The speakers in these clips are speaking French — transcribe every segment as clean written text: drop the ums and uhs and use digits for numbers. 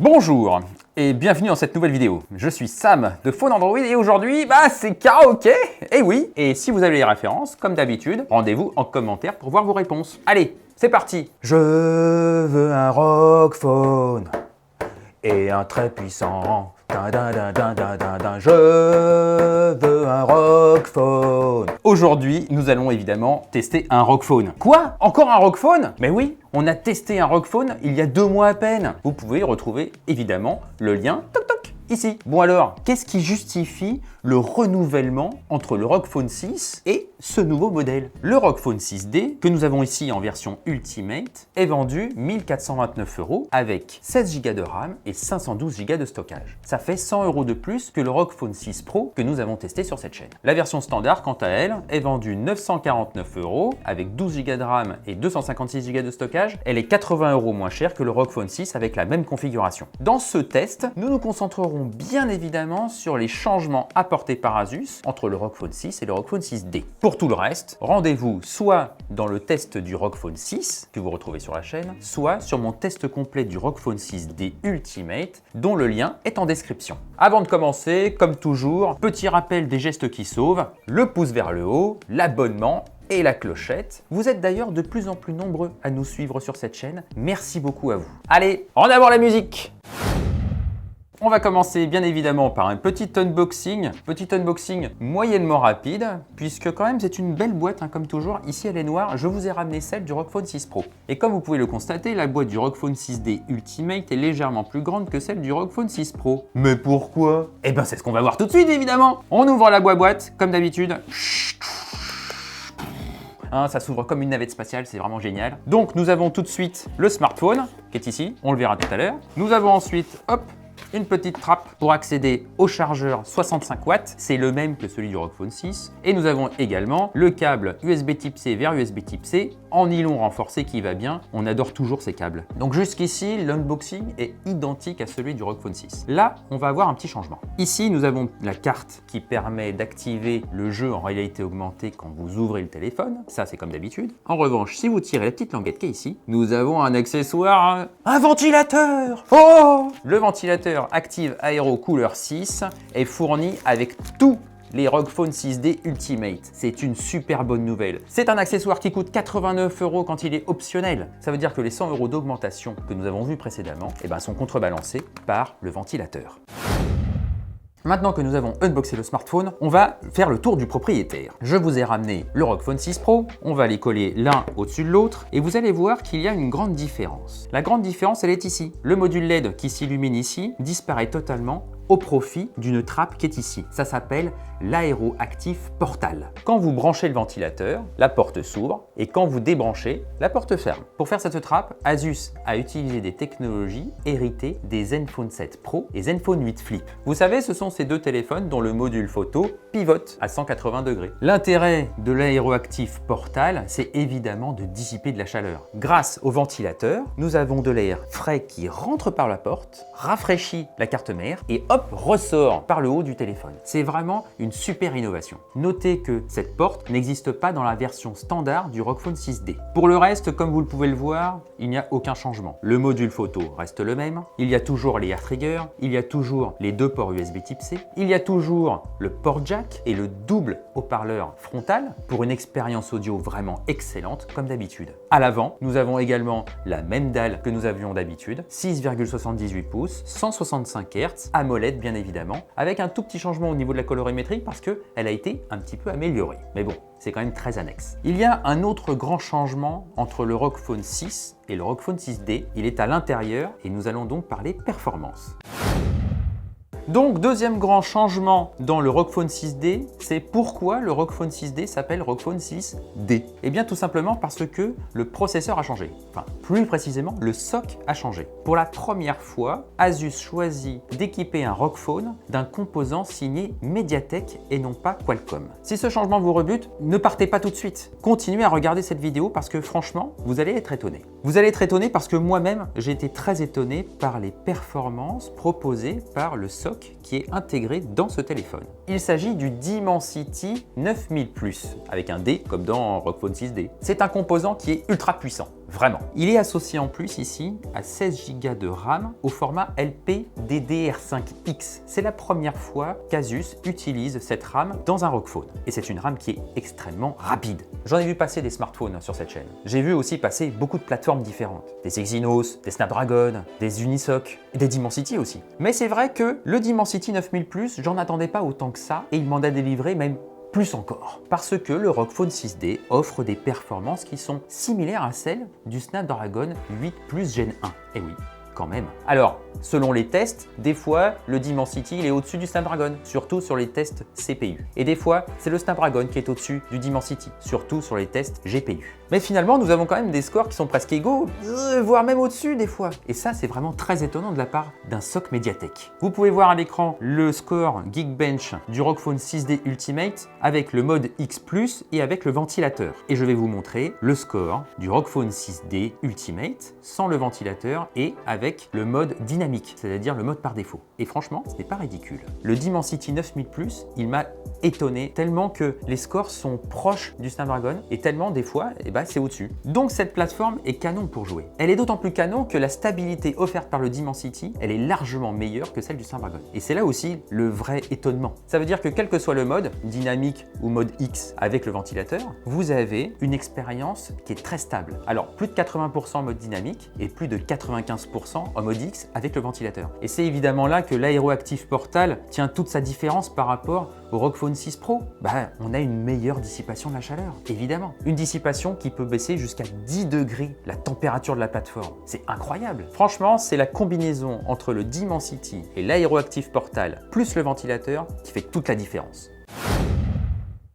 Bonjour et bienvenue dans cette nouvelle vidéo. Je suis Sam de Phone Android et aujourd'hui, c'est karaoké. Et oui, et si vous avez les références, comme d'habitude, rendez-vous en commentaire pour voir vos réponses. Allez, c'est parti. Je veux un rock phone et un très puissant. Je veux un rock phone. Aujourd'hui, nous allons évidemment tester un rock phone. Quoi? Encore un rock phone? Mais oui, on a testé un rock phone il y a 2 mois à peine. Vous pouvez retrouver évidemment le lien ici. Bon alors, qu'est-ce qui justifie le renouvellement entre le ROG Phone 6 et ce nouveau modèle? Le ROG Phone 6D, que nous avons ici en version Ultimate, est vendu 1429 € avec 16 Go de RAM et 512 Go de stockage. Ça fait 100 € de plus que le ROG Phone 6 Pro que nous avons testé sur cette chaîne. La version standard, quant à elle, est vendue 949 € avec 12 Go de RAM et 256 Go de stockage. Elle est 80 € moins chère que le ROG Phone 6 avec la même configuration. Dans ce test, nous nous concentrerons bien évidemment sur les changements apportés par Asus entre le ROG Phone 6 et le ROG Phone 6D. Pour tout le reste, rendez-vous soit dans le test du ROG Phone 6 que vous retrouvez sur la chaîne, soit sur mon test complet du ROG Phone 6D Ultimate dont le lien est en description. Avant de commencer, comme toujours, petit rappel des gestes qui sauvent, le pouce vers le haut, l'abonnement et la clochette. Vous êtes d'ailleurs de plus en plus nombreux à nous suivre sur cette chaîne. Merci beaucoup à vous. Allez, en avant la musique! On va commencer bien évidemment par un petit unboxing moyennement rapide, puisque quand même c'est une belle boîte comme toujours. Ici elle est noire, je vous ai ramené celle du ROG Phone 6 Pro. Et comme vous pouvez le constater, la boîte du ROG Phone 6D Ultimate est légèrement plus grande que celle du ROG Phone 6 Pro. Mais pourquoi? Eh ben c'est ce qu'on va voir tout de suite évidemment. On ouvre la boîte comme d'habitude. Ça s'ouvre comme une navette spatiale, c'est vraiment génial. Donc nous avons tout de suite le smartphone qui est ici, on le verra tout à l'heure. Nous avons ensuite, hop, une petite trappe pour accéder au chargeur 65 watts, c'est le même que celui du ROG Phone 6. Et nous avons également le câble USB Type C vers USB Type C en nylon renforcé qui va bien, on adore toujours ces câbles. Donc jusqu'ici, l'unboxing est identique à celui du ROG Phone 6. Là, on va avoir un petit changement. Ici, nous avons la carte qui permet d'activer le jeu en réalité augmentée quand vous ouvrez le téléphone. Ça, c'est comme d'habitude. En revanche, si vous tirez la petite languette qui est ici, nous avons un accessoire, un ventilateur. Oh! Le ventilateur Active Aero Cooler 6 est fourni avec tous les ROG Phone 6D Ultimate. C'est une super bonne nouvelle. C'est un accessoire qui coûte 89 € quand il est optionnel. Ça veut dire que les 100 € d'augmentation que nous avons vus précédemment sont contrebalancés par le ventilateur. Maintenant que nous avons unboxé le smartphone, on va faire le tour du propriétaire. Je vous ai ramené le ROG Phone 6 Pro, on va les coller l'un au-dessus de l'autre et vous allez voir qu'il y a une grande différence. La grande différence, elle est ici. Le module LED qui s'illumine ici disparaît totalement au profit d'une trappe qui est ici. Ça s'appelle l'Aero Active Portal. Quand vous branchez le ventilateur, la porte s'ouvre et quand vous débranchez, la porte ferme. Pour faire cette trappe, Asus a utilisé des technologies héritées des Zenfone 7 Pro et Zenfone 8 Flip. Vous savez, ce sont ces deux téléphones dont le module photo pivote à 180 degrés. L'intérêt de l'Aero Active Portal, c'est évidemment de dissiper de la chaleur. Grâce au ventilateur, nous avons de l'air frais qui rentre par la porte, rafraîchit la carte mère et hop, ressort par le haut du téléphone. C'est vraiment une super innovation. Notez que cette porte n'existe pas dans la version standard du ROG Phone 6D. Pour le reste, comme vous le pouvez le voir, il n'y a aucun changement. Le module photo reste le même, il y a toujours les air triggers, il y a toujours les 2 ports USB Type C, il y a toujours le port jack et le double haut-parleur frontal pour une expérience audio vraiment excellente comme d'habitude. À l'avant, nous avons également la même dalle que nous avions d'habitude, 6,78 pouces, 165 Hz, AMOLED bien évidemment, avec un tout petit changement au niveau de la colorimétrie parce qu'elle a été un petit peu améliorée. Mais bon, c'est quand même très annexe. Il y a un autre grand changement entre le ROG Phone 6 et le ROG Phone 6D. Il est à l'intérieur et nous allons donc parler performance. Donc, deuxième grand changement dans le ROG Phone 6D, c'est pourquoi le ROG Phone 6D s'appelle ROG Phone 6D. Eh bien, tout simplement parce que le processeur a changé. Enfin, plus précisément, le SoC a changé. Pour la première fois, Asus choisit d'équiper un ROG Phone d'un composant signé MediaTek et non pas Qualcomm. Si ce changement vous rebute, ne partez pas tout de suite. Continuez à regarder cette vidéo parce que franchement, vous allez être étonné. Vous allez être étonné parce que moi-même, j'ai été très étonné par les performances proposées par le SoC qui est intégré dans ce téléphone. Il s'agit du Dimensity 9000+, avec un D comme dans ROG Phone 6D. C'est un composant qui est ultra puissant. vraiment. Il est associé en plus ici à 16 Go de RAM au format LPDDR5X. C'est la première fois qu'Asus utilise cette RAM dans un ROG Phone. Et c'est une RAM qui est extrêmement rapide. J'en ai vu passer des smartphones sur cette chaîne. J'ai vu aussi passer beaucoup de plateformes différentes. Des Exynos, des Snapdragon, des Unisoc, et des Dimensity aussi. Mais c'est vrai que le Dimensity 9000 Plus, j'en attendais pas autant que ça et il m'en a délivré même plus encore. Parce que le ROG Phone 6D offre des performances qui sont similaires à celles du Snapdragon 8 Plus Gen 1. Et oui, quand même. Alors, selon les tests, des fois, le Dimensity il est au-dessus du Snapdragon, surtout sur les tests CPU. Et des fois, c'est le Snapdragon qui est au-dessus du Dimensity, surtout sur les tests GPU. Mais finalement, nous avons quand même des scores qui sont presque égaux, voire même au-dessus des fois. Et ça, c'est vraiment très étonnant de la part d'un SoC Mediatek. Vous pouvez voir à l'écran le score Geekbench du ROG Phone 6D Ultimate avec le mode X+, et avec le ventilateur. Et je vais vous montrer le score du ROG Phone 6D Ultimate sans le ventilateur et avec le mode dynamique, c'est-à-dire le mode par défaut. Et franchement, ce n'est pas ridicule. Le Dimensity 9000 Plus, il m'a étonné tellement que les scores sont proches du Snapdragon et tellement des fois, c'est au-dessus. Donc cette plateforme est canon pour jouer. Elle est d'autant plus canon que la stabilité offerte par le Dimensity, elle est largement meilleure que celle du Snapdragon. Et c'est là aussi le vrai étonnement. Ça veut dire que quel que soit le mode, dynamique ou mode X avec le ventilateur, vous avez une expérience qui est très stable. Alors plus de 80% en mode dynamique et plus de 95% en mode X avec le ventilateur. Et c'est évidemment là que l'Aeroactive Portal tient toute sa différence par rapport au ROG Phone 6 Pro. On a une meilleure dissipation de la chaleur, évidemment. Une dissipation qui peut baisser jusqu'à 10 degrés la température de la plateforme. C'est incroyable. Franchement, c'est la combinaison entre le Dimensity et l'Aeroactive Portal plus le ventilateur qui fait toute la différence.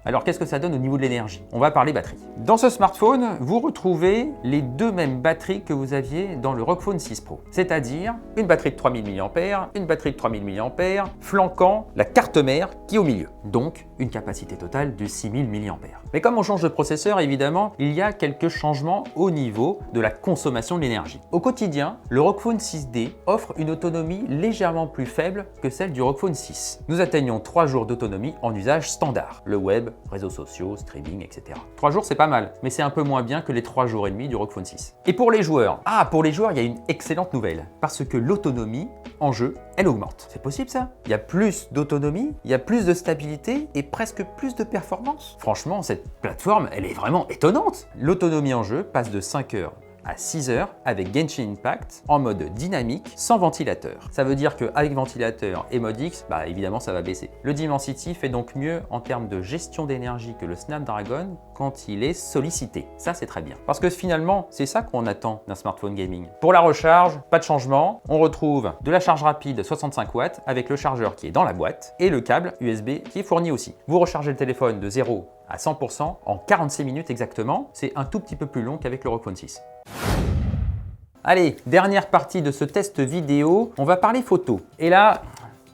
Alors qu'est-ce que ça donne au niveau de l'énergie? On va parler batterie. Dans ce smartphone, vous retrouvez les deux mêmes batteries que vous aviez dans le ROG Phone 6 Pro. C'est-à-dire une batterie de 3000 mAh, une batterie de 3000 mAh, flanquant la carte mère qui est au milieu. Donc une capacité totale de 6000 mAh. Mais comme on change de processeur, évidemment, il y a quelques changements au niveau de la consommation de l'énergie. Au quotidien, le ROG Phone 6D offre une autonomie légèrement plus faible que celle du ROG Phone 6. Nous atteignons 3 jours d'autonomie en usage standard. Le web, réseaux sociaux, streaming, etc. 3 jours, c'est pas mal, mais c'est un peu moins bien que les 3 jours et demi du ROG Phone 6. Et pour les joueurs, il y a une excellente nouvelle, parce que l'autonomie en jeu, elle augmente. C'est possible ça? Il y a plus d'autonomie, il y a plus de stabilité et presque plus de performance. Franchement, cette plateforme, elle est vraiment étonnante. L'autonomie en jeu passe de 5 heures à 6 heures avec Genshin Impact en mode dynamique sans ventilateur. Ça veut dire qu'avec ventilateur et mode X, évidemment ça va baisser. Le Dimensity fait donc mieux en termes de gestion d'énergie que le Snapdragon quand il est sollicité. Ça c'est très bien. Parce que finalement, c'est ça qu'on attend d'un smartphone gaming. Pour la recharge, pas de changement. On retrouve de la charge rapide 65 watts avec le chargeur qui est dans la boîte et le câble USB qui est fourni aussi. Vous rechargez le téléphone de 0 à 100% en 46 minutes exactement. C'est un tout petit peu plus long qu'avec le ROG Phone 6. Allez, dernière partie de ce test vidéo, on va parler photo. Et là,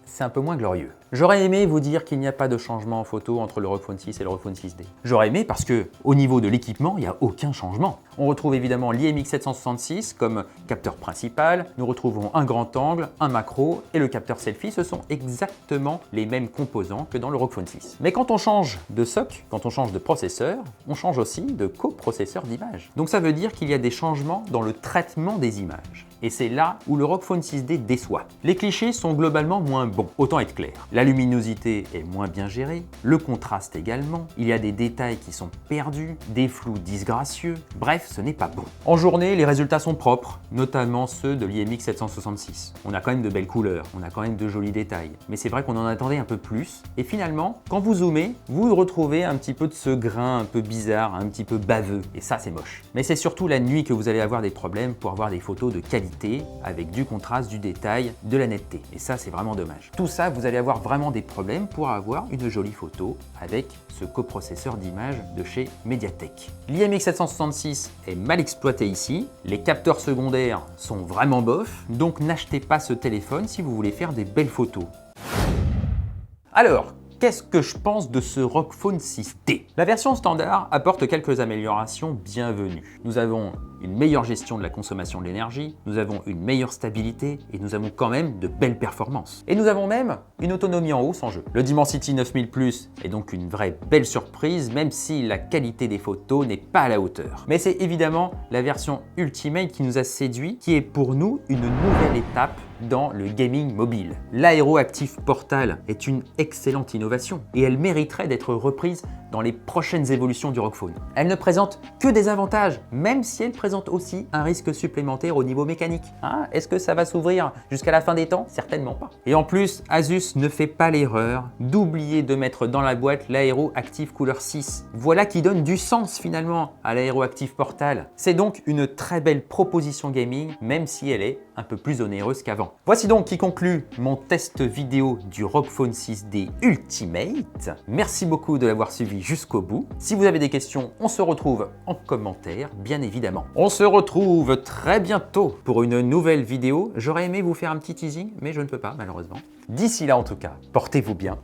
c'est un peu moins glorieux. J'aurais aimé vous dire qu'il n'y a pas de changement en photo entre le ROG Phone 6 et le ROG Phone 6D. J'aurais aimé parce que au niveau de l'équipement, il n'y a aucun changement. On retrouve évidemment l'IMX766 comme capteur principal, nous retrouvons un grand angle, un macro et le capteur selfie. Ce sont exactement les mêmes composants que dans le ROG Phone 6. Mais quand on change de SoC, quand on change de processeur, on change aussi de coprocesseur d'image. Donc ça veut dire qu'il y a des changements dans le traitement des images. Et c'est là où le ROG Phone 6D déçoit. Les clichés sont globalement moins bons, autant être clair. La luminosité est moins bien gérée, le contraste également, il y a des détails qui sont perdus, des flous disgracieux, bref, ce n'est pas bon. En journée, les résultats sont propres, notamment ceux de l'IMX766. On a quand même de belles couleurs, on a quand même de jolis détails, mais c'est vrai qu'on en attendait un peu plus, et finalement, quand vous zoomez, vous retrouvez un petit peu de ce grain un peu bizarre, un petit peu baveux, et ça c'est moche. Mais c'est surtout la nuit que vous allez avoir des problèmes pour avoir des photos de qualité, avec du contraste, du détail, de la netteté, et ça c'est vraiment dommage. Tout ça, vous allez avoir vraiment des problèmes pour avoir une jolie photo avec ce coprocesseur d'image de chez Mediatek. L'IMX766 est mal exploité ici, les capteurs secondaires sont vraiment bof, donc n'achetez pas ce téléphone si vous voulez faire des belles photos. Alors, qu'est-ce que je pense de ce ROG Phone 6D? La version standard apporte quelques améliorations bienvenues. Nous avons une meilleure gestion de la consommation de l'énergie, nous avons une meilleure stabilité et nous avons quand même de belles performances. Et nous avons même une autonomie en hausse en jeu. Le Dimensity 9000 Plus est donc une vraie belle surprise, même si la qualité des photos n'est pas à la hauteur. Mais c'est évidemment la version Ultimate qui nous a séduit, qui est pour nous une nouvelle étape dans le gaming mobile. L'Aero Active Portal est une excellente innovation et elle mériterait d'être reprise dans les prochaines évolutions du ROG Phone. Elle ne présente que des avantages, même si elle présente aussi un risque supplémentaire au niveau mécanique. Hein, est-ce que ça va s'ouvrir jusqu'à la fin des temps? Certainement pas. Et en plus, Asus ne fait pas l'erreur d'oublier de mettre dans la boîte l'Aero Active Cooler 6. Voilà qui donne du sens finalement à l'Aero Active Portal. C'est donc une très belle proposition gaming, même si elle est un peu plus onéreuse qu'avant. Voici donc qui conclut mon test vidéo du ROG Phone 6D Ultimate. Merci beaucoup de l'avoir suivi jusqu'au bout. Si vous avez des questions, on se retrouve en commentaire, bien évidemment. On se retrouve très bientôt pour une nouvelle vidéo. J'aurais aimé vous faire un petit teasing, mais je ne peux pas malheureusement. D'ici là en tout cas, portez-vous bien